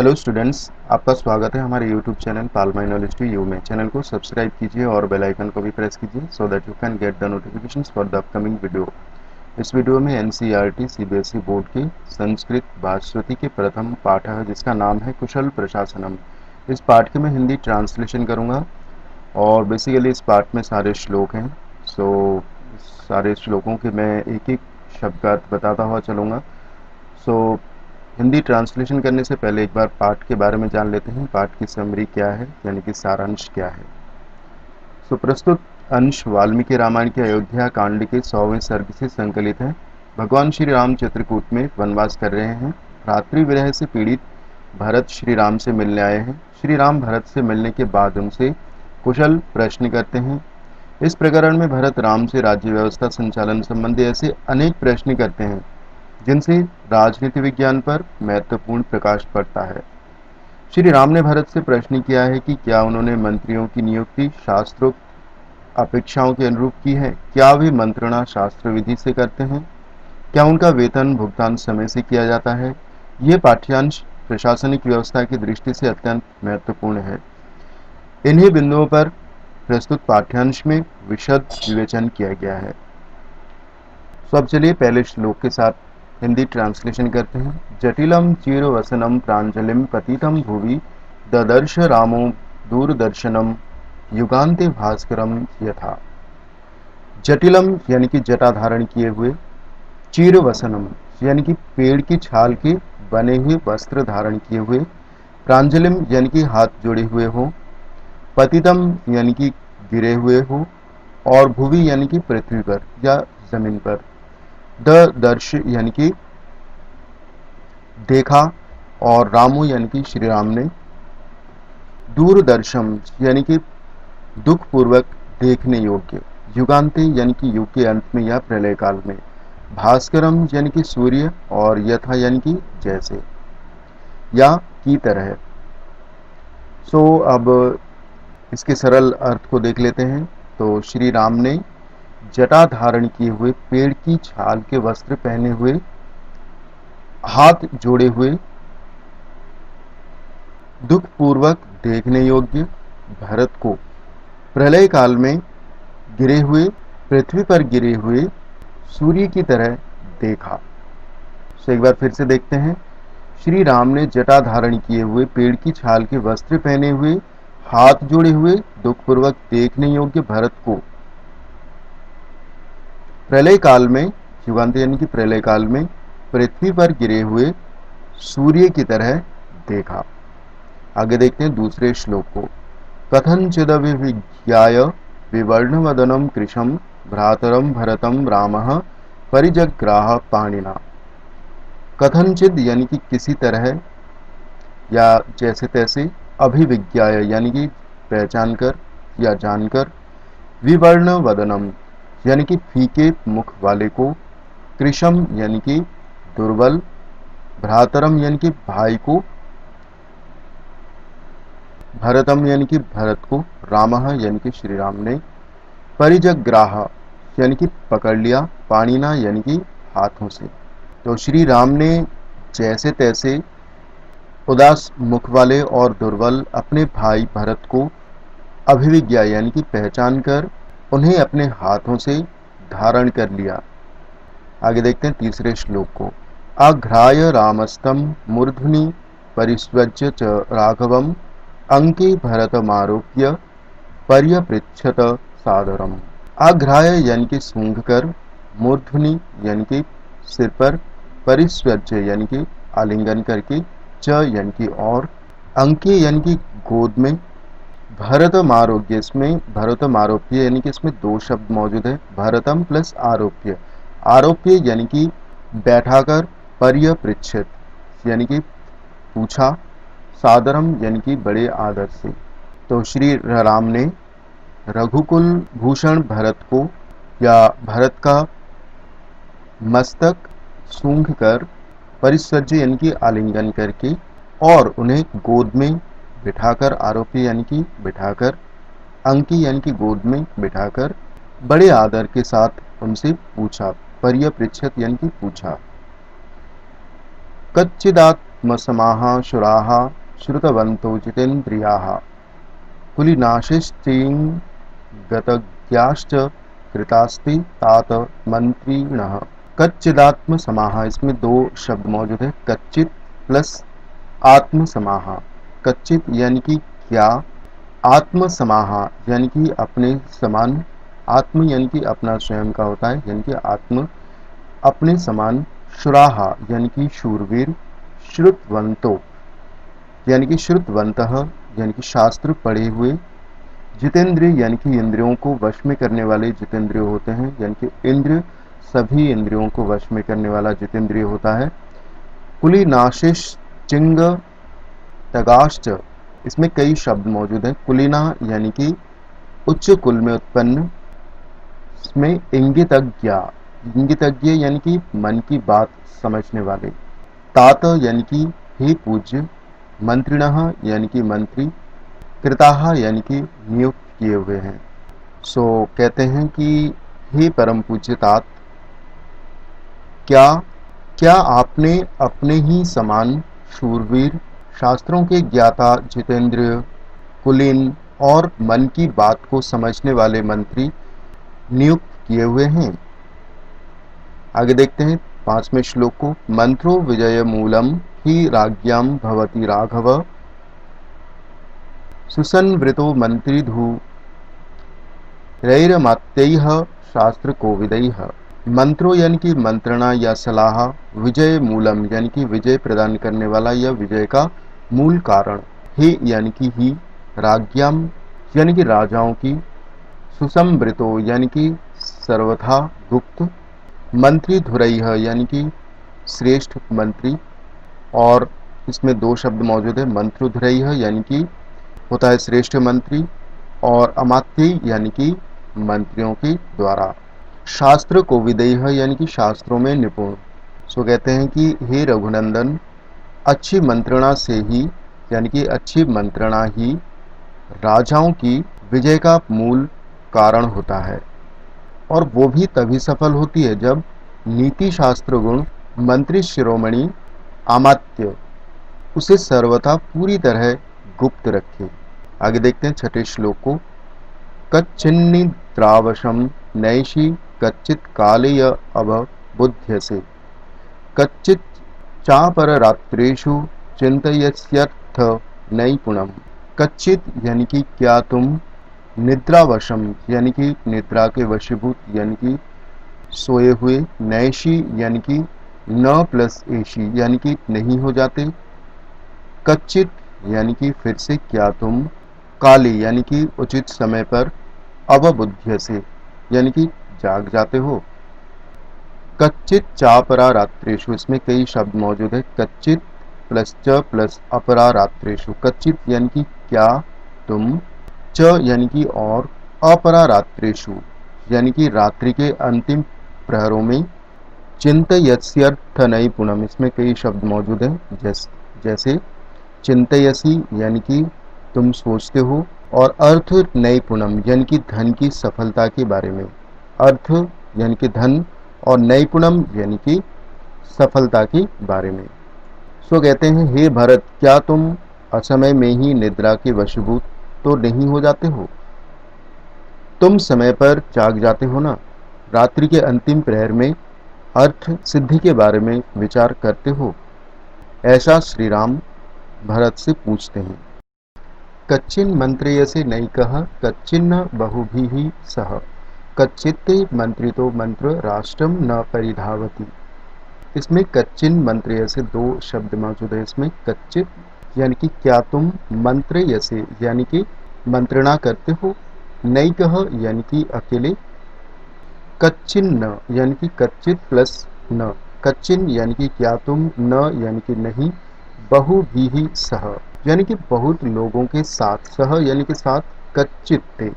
Hello students, आपका स्वागत है हमारे यूट्यूब चैनल पालमा नॉलेज टू यू में। चैनल को सब्सक्राइब कीजिए और बेल आइकन को भी प्रेस कीजिए so that you can get the notifications for the upcoming video. इस वीडियो में एनसीईआरटी सीबीएसई बोर्ड के संस्कृत भास्वती के प्रथम पाठ है जिसका नाम है कुशल प्रशासनम। इस पाठ के मैं हिंदी ट्रांसलेशन करूँगा और बेसिकली इस पाठ में सारे श्लोक हैं। सारे श्लोकों के मैं एक एक शब्द का अर्थ बताता हुआ चलूँगा। हिंदी ट्रांसलेशन करने से पहले एक बार पाठ के बारे में जान लेते हैं। पाठ की समरी क्या है, यानी कि सारांश क्या है। प्रस्तुत अंश वाल्मीकि रामायण के अयोध्या कांड के 100वें सर्ग से संकलित है। भगवान श्री राम चित्रकूट में वनवास कर रहे हैं। भ्रातृ विरह से पीड़ित भरत श्री राम से मिलने आए हैं। श्री राम भरत से मिलने के बाद उनसे कुशल प्रश्न करते हैं। इस प्रकरण में भरत राम से राज्य व्यवस्था संचालन संबंधी ऐसे अनेक प्रश्न करते हैं जिनसे राजनीति विज्ञान पर महत्वपूर्ण प्रकाश पड़ता है। श्री राम ने भरत से प्रश्न किया है कि क्या उन्होंने मंत्रियों की नियुक्ति शास्त्रोक्त अपेक्षाओं के अनुरूप की है, क्या वे मंत्रणा शास्त्र विधि से करते हैं, क्या उनका वेतन भुगतान समय से किया जाता है। यह पाठ्यांश प्रशासनिक व्यवस्था की दृष्टि से अत्यंत महत्वपूर्ण है। इन्हीं बिंदुओं पर प्रस्तुत पाठ्यांश में विशद विवेचन किया गया है। अब चलिए पहले श्लोक के साथ हिंदी ट्रांसलेशन करते हैं। जटिलम चीरवसनम प्रांजलिम पतितम भुवि ददर्श रामो दूरदर्शनम युगान्ते भास्करम यथा। जटिलम यानी कि जटा धारण किए हुए, चीरवसनम यानी कि पेड़ की छाल के बने हुए वस्त्र धारण किए हुए, प्रांजलिम यानी कि हाथ जोड़े हुए हो, पतितम यानी कि गिरे हुए हो, और भुवि यानी कि पृथ्वी पर या जमीन पर, द दर्श यानी कि देखा, और रामो यानी कि श्री राम ने, दूरदर्शम यानी कि दुख पूर्वक देखने योग्य, युगांते यानी कि युग के अंत में या प्रलय काल में, भास्करम यानी कि सूर्य, और यथा यानी कि जैसे या की तरह। अब इसके सरल अर्थ को देख लेते हैं। तो श्री राम ने जटा धारण किए हुए, पेड़ की छाल के वस्त्र पहने हुए, हाथ जोड़े हुए, दुख पूर्वक देखने योग्य भरत को प्रलय काल में गिरे हुए, पृथ्वी पर गिरे हुए सूर्य की तरह देखा। एक बार फिर से देखते हैं। श्री राम ने जटा धारण किए हुए, पेड़ की छाल के वस्त्र पहने हुए, हाथ जोड़े हुए, दुख पूर्वक देखने योग्य भरत को प्रलय काल में, युगांत यानी कि प्रलय काल में, पृथ्वी पर गिरे हुए सूर्य की तरह देखा। आगे देखते हैं दूसरे श्लोक को। कथंचिदभिज्ञाय विवर्णवदनं कृशं भ्रातरं भरतं रामः परिजग्राह पाणिना। कथंचिद यानी कि किसी तरह या जैसे तैसे, अभिविज्ञाय यानी कि पहचान कर या जानकर, विवर्ण वदनम यानी कि फीके मुख वाले को, कृशम यानी कि दुर्बल, भ्रातरम यानी कि भाई को, भरतम यानी कि भरत को, रामः यानी कि श्री राम ने, परिजग्राह यानी कि पकड़ लिया, पाणिना यानी कि हाथों से। तो श्री राम ने जैसे तैसे उदास मुख वाले और दुर्बल अपने भाई भरत को अभिविज्ञा यानी कि पहचान कर उन्हें अपने हाथों से धारण कर लिया। आगे देखते हैं तीसरे श्लोक को। आघ्राय रामस्तम मूर्धनि परिस्वज्य च राघवम अंके भरतमारोप्य पर्यपृच्छत सादरम। आघ्राय यानी कि सूंघ कर, मूर्धनि यानी कि सिर पर, परिस्वज्य यानी कि आलिंगन करके, च यानी कि और, अंके यानी कि गोद में, भरतम आरोग्य, इसमें भरतम आरोप्य यानी कि इसमें दो शब्द मौजूद है, भरतम प्लस आरोप्य। आरोप्य यानी कि बैठाकर, पर्यपृच्छत यानी कि पूछा, सादरम यानी कि बड़े आदर से। तो श्री राम ने रघुकुल भूषण भरत को या भरत का मस्तक सूंघ कर, परिस्वज्य यानी कि आलिंगन करके, और उन्हें गोद में बिठाकर, आरोपी यानी कि बिठाकर, अंकी यानी कि गोद में बिठाकर, बड़े आदर के साथ उनसे पूछा, पर्यपृच्छत यानी कि पूछा। कच्चिदात्मसमाः शुराः श्रुतवन्तो जितेन्द्रियाः कुलीनाशिश्चिङ्गतज्ञाश्च कृतास्ति तात मंत्रिणः। कच्चिदात्म समाह, इसमें दो शब्द मौजूद है, कच्चित प्लस आत्म समाह। कच्चित यानी कि क्या, आत्म समाह यानी कि अपने समान, आत्म यानी कि अपना स्वयं का होता है, यानी कि आत्म अपने समान, शुराहा यानी कि शूरवीर, श्रुतवंतो यानी कि श्रुतवंतः यानी कि शास्त्र पढ़े हुए, जितेंद्रिय यानी कि इंद्रियों को वश में करने वाले जितेंद्रिय होते हैं, यानी कि इंद्र सभी इंद्रियों को वश में करने वाला जितेंद्रिय होता है। कुली नाशिश चिंग तगाश्च, इसमें कई शब्द मौजूद हैं। कुलीना यानी कि उच्च कुल में उत्पन्न, इसमें इंगितज्ञ, इंगितज्ञ यानी कि मन की बात समझने वाले, तात यानी कि हे पूज्य, मंत्रिणः यानी कि मंत्री, कृताः यानी कि नियुक्त किए हुए हैं। सो कहते हैं कि हे परम पूज्य तात, क्या क्या आपने अपने ही समान शूरवीर, शास्त्रों के ज्ञाता, जितेंद्रिय, कुलीन और मन की बात को समझने वाले मंत्री नियुक्त किए हुए हैं। आगे देखते हैं 5वें श्लोक को। मंत्रो विजय मूलम ही राज्ञाम भवति राघव, सुसंवृतो मंत्रिधु रैरमात्यैः शास्त्र कोविदैः। मंत्रो यानी कि मंत्रणा या सलाह, विजय मूलम यानी कि विजय प्रदान करने वाला या विजय का मूल कारण, ही यानी कि ही, राज्ञाम यानी कि राजाओं की, सुसंवृतो यानी कि सर्वथा गुप्त, मंत्री धुरैः यानी कि श्रेष्ठ मंत्री, और इसमें दो शब्द मौजूद है, मंत्रुधुरैः यानी कि होता है श्रेष्ठ मंत्री, और अमात्य यानी कि मंत्रियों के द्वारा, शास्त्र को विदेह यानी कि शास्त्रों में निपुण। सो कहते हैं कि हे रघुनंदन, अच्छी मंत्रणा से ही यानी कि अच्छी मंत्रणा ही राजाओं की विजय का मूल कारण होता है, और वो भी तभी सफल होती है जब नीति शास्त्र गुण मंत्री शिरोमणि अमात्य उसे सर्वथा पूरी तरह गुप्त रखे। आगे देखते हैं 6ठे श्लोक को। कच्चिन्निद्रावशम नैषि कच्चित कालेय अवबुध्यसे, कच्चित चापररात्रेषु चिंतयस्यर्थ नैपुणम। कच्चित यानी कि क्या तुम, निद्रावशम यानी कि निद्रा के वशीभूत यानी कि सोए हुए, नैषी यानी कि न प्लस एशी यानी कि नहीं हो जाते, कच्चित यानी कि फिर से क्या तुम, काले यानी कि उचित समय पर, अवबुद्ध्य से यानी कि जाग जाते हो, कच्चित चापरा रात्रेशु, इसमें कई शब्द मौजूद है, कच्चित प्लस च प्लस अपरा रात्रेशु, कच्चित यानी कि क्या तुम, च यानी कि और, अपरा रात्रेशु यानी कि रात्रि के अंतिम प्रहरों में, चिंतयस्यर्थ नैपुणम, इसमें कई शब्द मौजूद हैं, जैसे चिंतयसी यानी कि तुम सोचते हो, और अर्थ नैपुणम यानी कि धन की सफलता के बारे में, अर्थ यानी कि धन, और नैपुणम यानी कि सफलता के बारे में। सो कहते हैं हे भरत, क्या तुम असमय में ही निद्रा के वशीभूत तो नहीं हो जाते हो, तुम समय पर जाग जाते हो ना, रात्रि के अंतिम प्रहर में अर्थ सिद्धि के बारे में विचार करते हो। ऐसा श्री राम भरत से पूछते हैं। कच्चिन मंत्रेयसे नैकः कच्चिन्न बहुभिः सह, कच्चित्ते मंत्रितो मंत्र राष्ट्रम न परिधावति। इसमें कच्चिन मंत्रेयसे दो शब्द मौजूद है, इसमें कच्चित यानी कि क्या तुम, मंत्रेयसे यानी कि मंत्रणा करते हो, नैकः यानी कि अकेले, कच्चिन्न यानी कि कच्चित प्लस न, कच्चिन यानी कि क्या तुम, न यानी कि नहीं, बहुभिः सह यानी कि बहुत लोगों के साथ, सह यानी कि साथ, कच्चित ते,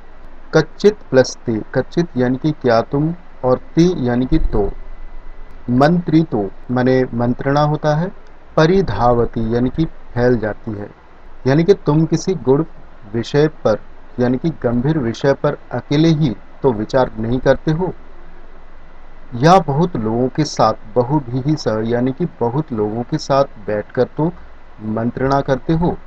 कच्चित प्लस ते, कच्चित यानी कि क्या तुम, और ते यानी कि तो, मंत्री तो माने मंत्रणा होता है, परिधावती यानी कि फैल जाती है, यानी कि तुम किसी गुण विषय पर यानी कि गंभीर विषय पर अकेले ही तो विचार नहीं करते हो, या बहुत लोगों के साथ, बहुभिः सह यानी कि बहुत लोगों के साथ बैठकर तो मंत्रणा करते हो।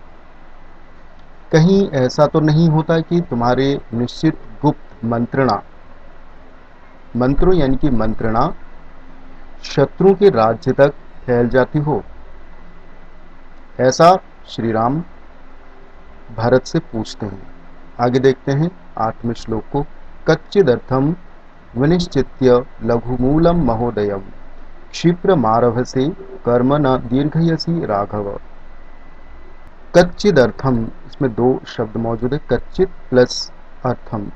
कहीं ऐसा तो नहीं होता कि तुम्हारे निश्चित गुप्त मंत्रणा, मंत्रों यानी कि मंत्रणा शत्रु के राज्य तक फैल जाती हो। ऐसा श्री राम भरत से पूछते हैं। आगे देखते हैं 8वें श्लोक को। कच्चिदर्थम विनिश्चित्य लघुमूलम महोदयम क्षिप्रमारभसे कर्म न दीर्घयसि राघव। कच्चिदर्थम, इसमें दो शब्द मौजूद है, कच्चित प्लस अर्थम।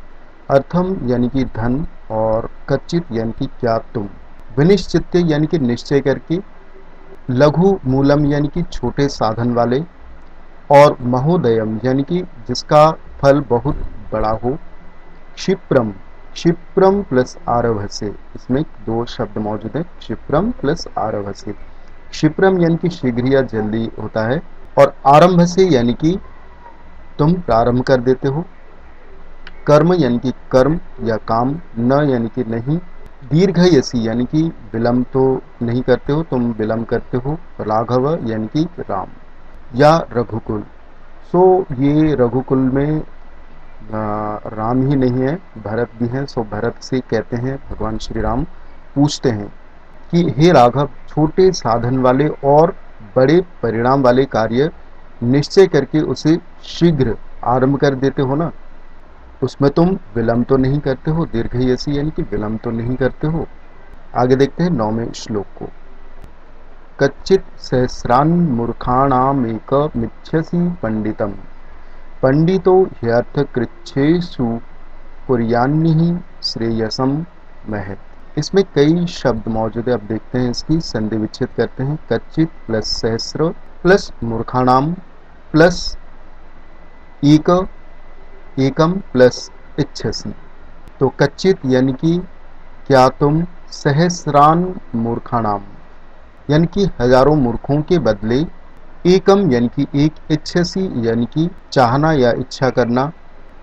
अर्थम यानी कि धन और कच्चित यानी कि क्या तुम। विनिश्चित्य यानी कि निश्चय करके, लघु मूलम यानी कि छोटे साधन वाले, और महोदयम यानी कि जिसका फल बहुत बड़ा हो। क्षिप्रम, क्षिप्रम प्लस आरभसे, इसमें दो शब्द मौजूद है, क्षिप्रम प्लस आरभसे। क्षिप्रम यानी कि शीघ्र या जल्दी होता है, और आरंभ से यानी कि तुम प्रारंभ कर देते हो। कर्म यानी कि कर्म या काम, न यानी कि नहीं, दीर्घयसी यानी कि विलंब तो नहीं करते हो, तुम विलंब करते हो। राघव यानी कि राम या रघुकुल। सो ये रघुकुल में राम ही नहीं है, भरत भी हैं। सो भरत से कहते हैं, भगवान श्री राम पूछते हैं कि हे राघव, छोटे साधन वाले और बड़े परिणाम वाले कार्य निश्चय करके उसे शीघ्र आरंभ कर देते हो ना, उसमें तुम विलंब तो नहीं करते हो, दीर्घयसी यानी कि विलंब तो नहीं करते हो। आगे देखते हैं 9वें श्लोक को। कच्चित सहस्रान् मूर्खाणामेक मिच्छसि पंडितम पंडितो ह्यर्थकृच्छ्रेषु कुर्यान्निः श्रेयसम महत्। इसमें कई शब्द मौजूद है, अब देखते हैं इसकी संधि विच्छेद करते हैं। कच्चित प्लस सहस्र प्लस मूर्खाणाम प्लस एक, एकम प्लस इच्छसि। तो कच्चित यानी कि क्या तुम, सहस्रान मूर्खाणाम यानी कि हजारों मूर्खों के बदले, एकम यानी कि एक, इच्छसि यानी कि चाहना या इच्छा करना,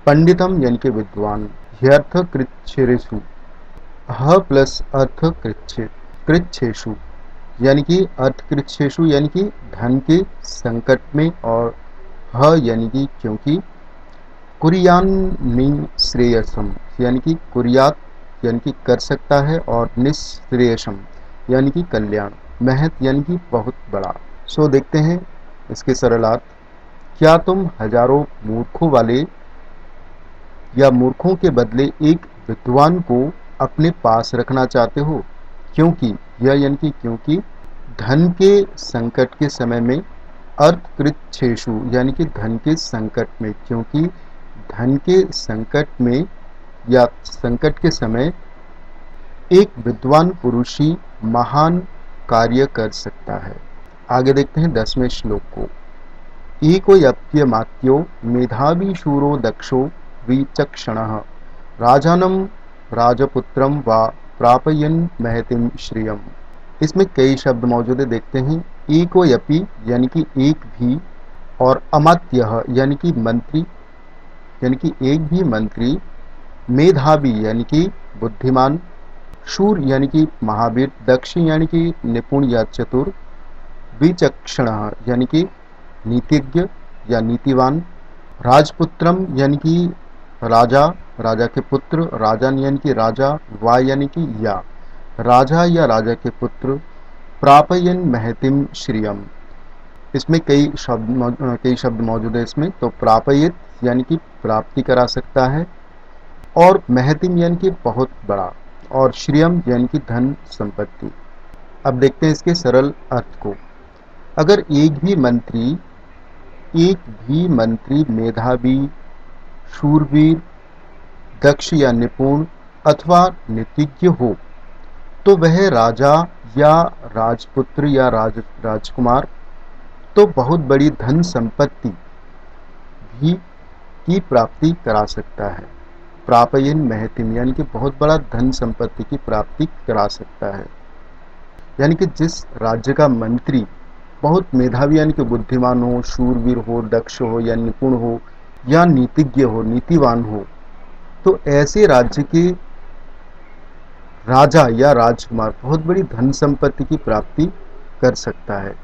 पंडितम यानी कि विद्वान, ह्यर्थ कृच्छ्रेषु, ह प्लस अर्थ कृच्छ्रेषु यानी कि अर्थ कृच्छ्रेषु यानी कि धन के संकट में, और ह यानी कि क्योंकि, कुरियान श्रेयसम यानी कि कुरियात यानी कि कर सकता है, और निश्रेयसम यानी कि कल्याण, महत यानी कि बहुत बड़ा। सो देखते हैं इसके सरलार्थ। क्या तुम हजारों मूर्खों वाले या मूर्खों के बदले एक विद्वान को अपने पास रखना चाहते हो? क्योंकि, यह यानी कि क्योंकि, धन के संकट के समय में, अर्थकृच्छ्रेषु यानी कि धन के संकट में, क्योंकि धन के संकट में या संकट के समय एक विद्वान पुरुष ही महान कार्य कर सकता है। आगे देखते हैं 10वें श्लोक को। एकोऽप्यमात्यो मेधावी शूरो दक्षो विचक्षणः राजानं राजपुत्रं वा प्रापयन् महतिं श्रियम्। इसमें कई शब्द मौजूद है, देखते हैं। एकोऽपि यानी कि एक भी, और अमात्यः यानी कि मंत्री, यानी कि एक भी मंत्री, मेधावी यानी कि बुद्धिमान, शूर यानी कि महावीर, दक्ष यानी कि निपुण या चतुर, विचक्षण यानी कि नीतिज्ञ या नीतिवान, राजपुत्रम यानी कि राजा, राजा के पुत्र, राजन यानी कि राजा, वा यानी कि या राजा या राजा के पुत्र, प्रापयन महतिम श्रियम। इसमें कई शब्द मौजूद है इसमें। तो प्रापयित यानी कि प्राप्ति करा सकता है, और महतिम यानी कि बहुत बड़ा, और श्रियम यानी कि धन संपत्ति। अब देखते हैं इसके सरल अर्थ को। अगर एक भी मंत्री मेधावी, शूरवीर, दक्ष या निपुण अथवा नीतिज्ञ हो, तो वह राजा या राजपुत्र या राजकुमार तो बहुत बड़ी धन संपत्ति भी की प्राप्ति करा सकता है। प्रापयन महतिम यानी कि बहुत बड़ा धन संपत्ति की प्राप्ति करा सकता है। यानी कि जिस राज्य का मंत्री बहुत मेधावी यानी कि बुद्धिमान हो, शूरवीर हो, दक्ष हो या निपुण हो, या नीतिज्ञ हो, नीतिवान हो, तो ऐसे राज्य के राजा या राजकुमार बहुत बड़ी धन संपत्ति की प्राप्ति कर सकता है,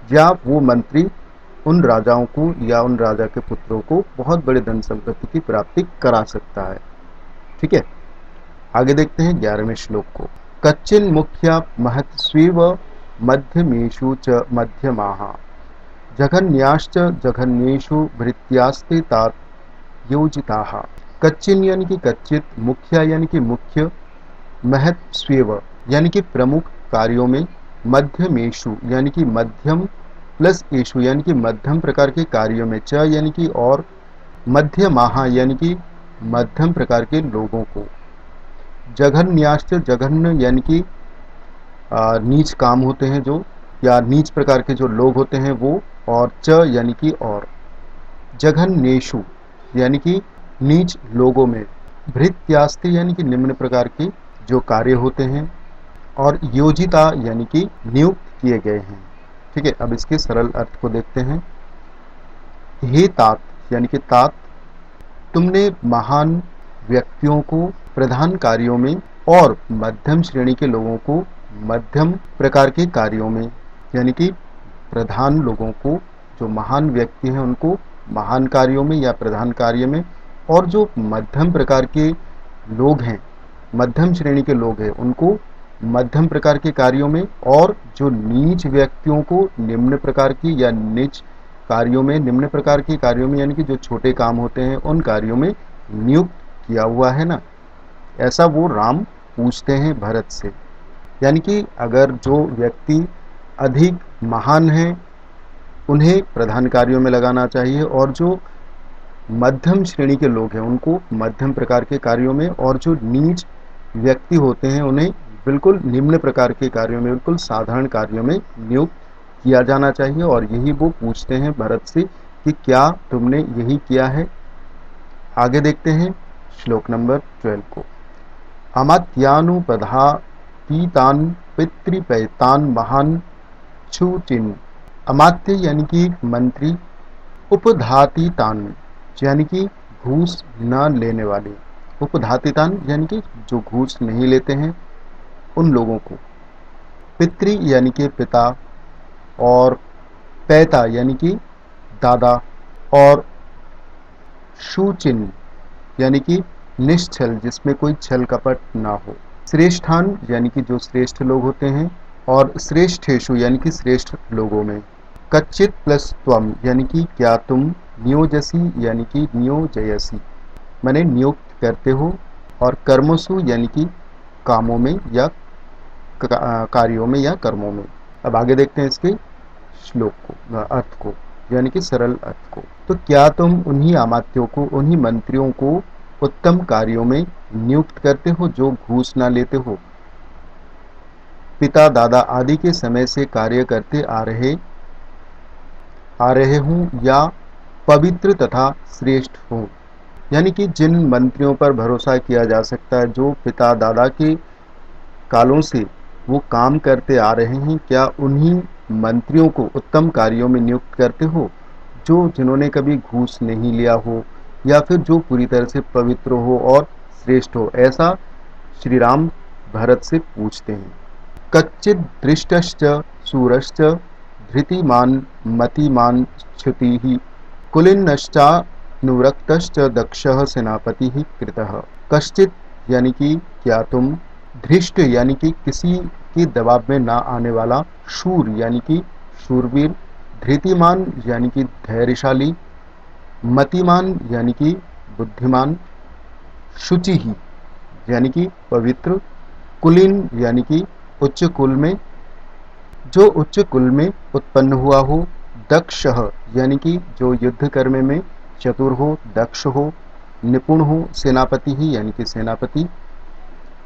या वो मंत्री उन राजाओं को या उन राजा के पुत्रों को बहुत बड़े धन संपत्ति की प्राप्ति करा सकता है। ठीक है, आगे देखते हैं 11वें श्लोक को। कच्चिन मुख्या महत्स्वीव मध्यमेषु च मध्यमाः जघन्याश्च जघन्येषु भृत्यास्ते तात योजिताः। कच्चिन यानी कि कच्चित, मुख्या यानी कि मुख्य, महत्स्वेव यानी कि प्रमुख कार्यों में, मध्यमेषु यानी कि मध्यम प्लस एषु यानी कि मध्यम प्रकार के कार्यों में, च यानी कि और, मध्यमाः यानी कि मध्यम प्रकार के लोगों को, जघन्याश्च जघन्य यानी कि नीच काम होते हैं जो, या नीच प्रकार के जो लोग होते हैं वो, और च यानी कि और, जघन्येषु यानी कि नीच लोगों में, भृत्यास्ते यानी कि निम्न प्रकार के जो कार्य होते हैं, और योजिता यानी कि नियुक्त किए गए हैं। ठीक है, अब इसके सरल अर्थ को देखते हैं। हे तात यानी कि तात, तुमने महान व्यक्तियों को प्रधान कार्यों में और मध्यम श्रेणी के लोगों को मध्यम प्रकार के कार्यों में, यानी कि प्रधान लोगों को, जो महान व्यक्ति हैं उनको महान कार्यों में या प्रधान कार्य में, और जो मध्यम प्रकार के लोग हैं, मध्यम श्रेणी के लोग हैं, उनको मध्यम प्रकार के कार्यों में, और जो नीच व्यक्तियों को निम्न प्रकार की या नीच कार्यों में, निम्न प्रकार के कार्यों में यानी कि जो छोटे काम होते हैं उन कार्यों में नियुक्त किया हुआ है ना। ऐसा वो राम पूछते हैं भरत से। यानी कि अगर जो व्यक्ति अधिक महान है उन्हें प्रधान कार्यों में लगाना चाहिए, और जो मध्यम श्रेणी के लोग हैं उनको मध्यम प्रकार के कार्यों में, और जो नीच व्यक्ति होते हैं उन्हें बिल्कुल निम्न प्रकार के कार्यों में, बिल्कुल साधारण कार्यों में नियुक्त किया जाना चाहिए। और यही वो पूछते हैं भरत से कि क्या तुमने यही किया है। आगे देखते हैं श्लोक नंबर 12 को। अमात्यानुपधातीतान पितृपैतान महान छूचिन। अमात्य यानी कि मंत्री, उपधातीतान यानी कि घूस न लेने वाले, उपधातीतान यानी कि जो घूस नहीं लेते हैं उन लोगों को, पितृ यानी कि पिता, और पैता यानी कि दादा, और शूचिन यानी कि निश्छल, जिसमें कोई छल कपट ना हो, श्रेष्ठान यानी कि जो श्रेष्ठ लोग होते हैं, और श्रेष्ठेषु यानी कि श्रेष्ठ लोगों में, कच्चित प्लस त्वम यानी कि क्या तुम, नियोजसी यानी कि नियोजयसी माने नियुक्त करते हो, और कर्मसु यानी कि कामों में या कार्यों में या कर्मों में। अब आगे देखते हैं इसके श्लोक को, अर्थ को, यानी कि सरल अर्थ को। तो क्या तुम उन्हीं अमात्यों को, उन्हीं मंत्रियों को उत्तम कार्यों में नियुक्त करते हो जो घूस ना लेते हो, पिता दादा आदि के समय से कार्य करते आ रहे हूँ, या पवित्र तथा श्रेष्ठ हो। यानी कि जिन मंत्रियों पर भरोसा किया जा सकता है, जो पिता दादा के कालों से वो काम करते आ रहे हैं, क्या उन्हीं मंत्रियों को उत्तम कार्यों में नियुक्त करते हो, जो जिन्होंने कभी घूस नहीं लिया हो, या फिर जो पूरी तरह से पवित्र हो और श्रेष्ठ हो। ऐसा श्री राम भरत से पूछते हैं। कच्चिद दृष्टश्च सूरश्च धृतिमान मतिमान च्युतिः कुलीनश्चानुरक्तश्च दक्षः सेनापतिः कृतः। कश्चित यानी कि क्या तुम, धृष्ट यानी कि किसी के दबाव में ना आने वाला, शूर यानी कि शूरवीर, धृतिमान यानी कि धैर्यशाली, मतिमान यानी कि बुद्धिमान, शुचि ही यानी कि पवित्र, कुलीन यानी कि उच्च कुल में, जो उच्च कुल में उत्पन्न हुआ हो, दक्ष यानी कि जो युद्ध करने में चतुर हो, दक्ष हो, निपुण हो, सेनापति ही यानी कि सेनापति,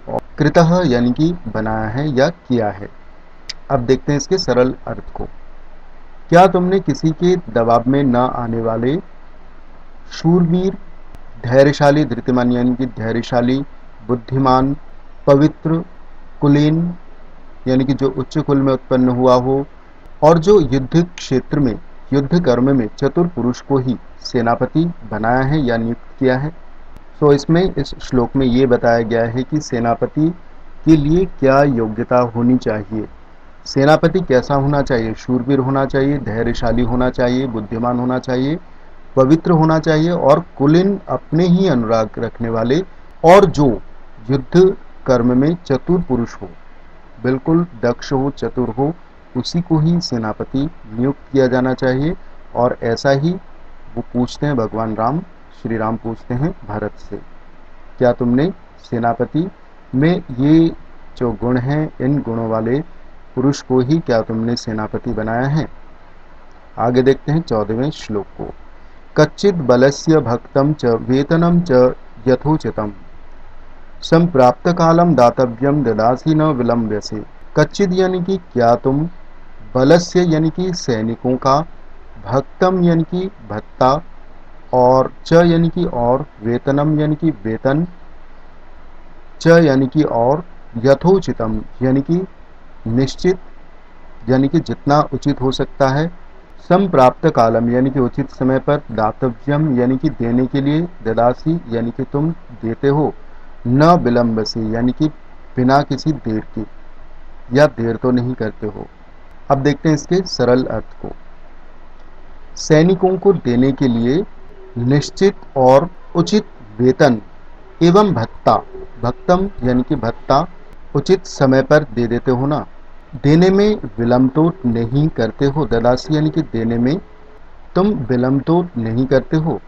और कृतः यानी कि बनाया है या किया है। अब देखते हैं इसके सरल अर्थ को। क्या तुमने किसी के दबाव में न आने वाले, शूरवीर, धैर्यशाली, धृतिमान यानी कि धैर्यशाली, बुद्धिमान, पवित्र, कुलीन यानी कि जो उच्च कुल में उत्पन्न हुआ हो, और जो युद्ध क्षेत्र में, युद्ध कर्म में चतुर पुरुष को ही सेनापति बनाया है या नियुक्त किया है। तो इसमें, इस श्लोक में ये बताया गया है कि सेनापति के लिए क्या योग्यता होनी चाहिए। सेनापति कैसा होना चाहिए? शूरवीर होना चाहिए, धैर्यशाली होना चाहिए, बुद्धिमान होना चाहिए, पवित्र होना चाहिए और कुलीन अपने ही अनुराग रखने वाले, और जो युद्ध कर्म में चतुर पुरुष हो, बिल्कुल दक्ष हो, चतुर हो, उसी को ही सेनापति नियुक्त किया जाना चाहिए। और ऐसा ही वो पूछते हैं, भगवान राम, श्री राम पूछते हैं भरत से, क्या तुमने सेनापति में ये जो गुण हैं, इन गुणों वाले पुरुष को ही क्या तुमने सेनापति बनाया है। आगे देखते हैं 14वें श्लोक को। कच्चित बलस्य भक्तम च वेतनम च यथोचितम संप्राप्त कालम दातव्यम ददासी न विलंब्यसे। कच्चित यानी कि क्या तुम, बलस्य यानी कि सैनिकों का, भक्तम यानी कि भत्ता, और च यानी कि और, वेतनम यानी कि वेतन, च यानी कि और, यथोचितम यानी कि निश्चित, यानी कि जितना उचित हो सकता है, संप्राप्त कालम यानी कि उचित समय पर, दातव्यम यानी कि देने के लिए, ददासी यानी कि तुम देते हो, न विलंब से यानी कि बिना किसी देर के, या देर तो नहीं करते हो। अब देखते हैं इसके सरल अर्थ को। सैनिकों को देने के लिए निश्चित और उचित वेतन एवं भत्ता, भक्तम यानी कि भत्ता, उचित समय पर दे देते हो ना, देने में विलंब तो नहीं करते हो। ददासी यानी कि देने में तुम विलंब तो नहीं करते हो।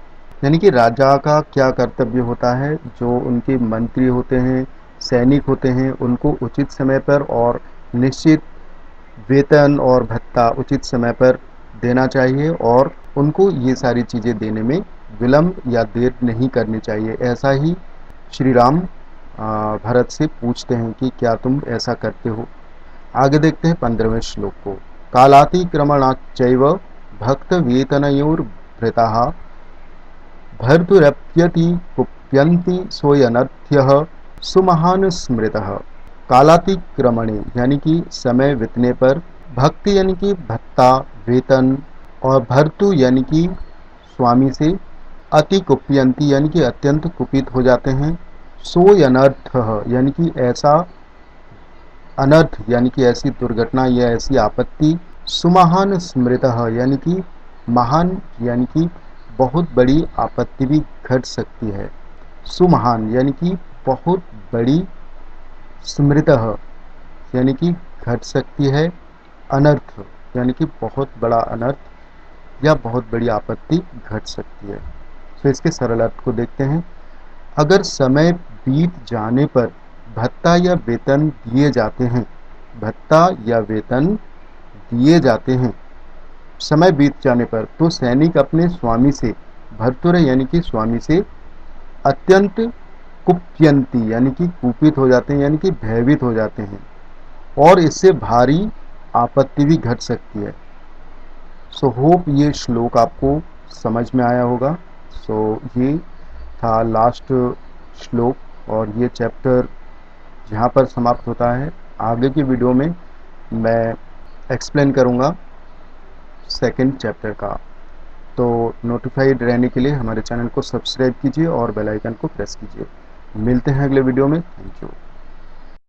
यानी कि राजा का क्या कर्तव्य होता है, जो उनके मंत्री होते हैं, सैनिक होते हैं, उनको उचित समय पर और निश्चित वेतन और भत्ता उचित समय पर देना चाहिए, और उनको ये सारी चीज़ें देने में विलंब या देर नहीं करनी चाहिए। ऐसा ही श्री राम भरत से पूछते हैं कि क्या तुम ऐसा करते हो। आगे देखते हैं 15वें श्लोक को। कालातिक्रमणाच्चैव भक्त वेतनयोर्भृताः भर्तुरप्यति कुप्यन्ति सोऽनर्थ्यः सुमहान स्मृतः। कालातिक्रमणे यानी कि समय बीतने पर, भक्ति यानी कि भत्ता, वेतन, और भर्तु यानी कि स्वामी से, अति कुप्यंती यानी कि अत्यंत कुपित हो जाते हैं, सोऽनर्थ यानी कि ऐसा अनर्थ यानी कि ऐसी दुर्घटना या ऐसी आपत्ति, सुमहान स्मृतः यानी कि महान यानी कि बहुत बड़ी आपत्ति भी घट सकती है। सुमहान यानी कि बहुत बड़ी, स्मृतः यानी कि घट सकती है, अनर्थ यानी कि बहुत बड़ा अनर्थ या बहुत बड़ी आपत्ति घट सकती है। तो इसके सरल अर्थ को देखते हैं। अगर समय बीत जाने पर भत्ता या वेतन दिए जाते हैं, भत्ता या वेतन दिए जाते हैं समय बीत जाने पर, तो सैनिक अपने स्वामी से, भर्तुर यानी कि स्वामी से, अत्यंत कुप्यंती यानी कि कुपित हो जाते हैं, यानी कि भयभीत हो जाते हैं, और इससे भारी आपत्ति भी घट सकती है। सो होप ये श्लोक आपको समझ में आया होगा। सो ये था लास्ट श्लोक, और ये चैप्टर यहाँ पर समाप्त होता है। आगे की वीडियो में मैं एक्सप्लेन करूँगा सेकंड चैप्टर का। तो नोटिफाइड रहने के लिए हमारे चैनल को सब्सक्राइब कीजिए और बेल आइकन को प्रेस कीजिए। मिलते हैं अगले वीडियो में। Thank you.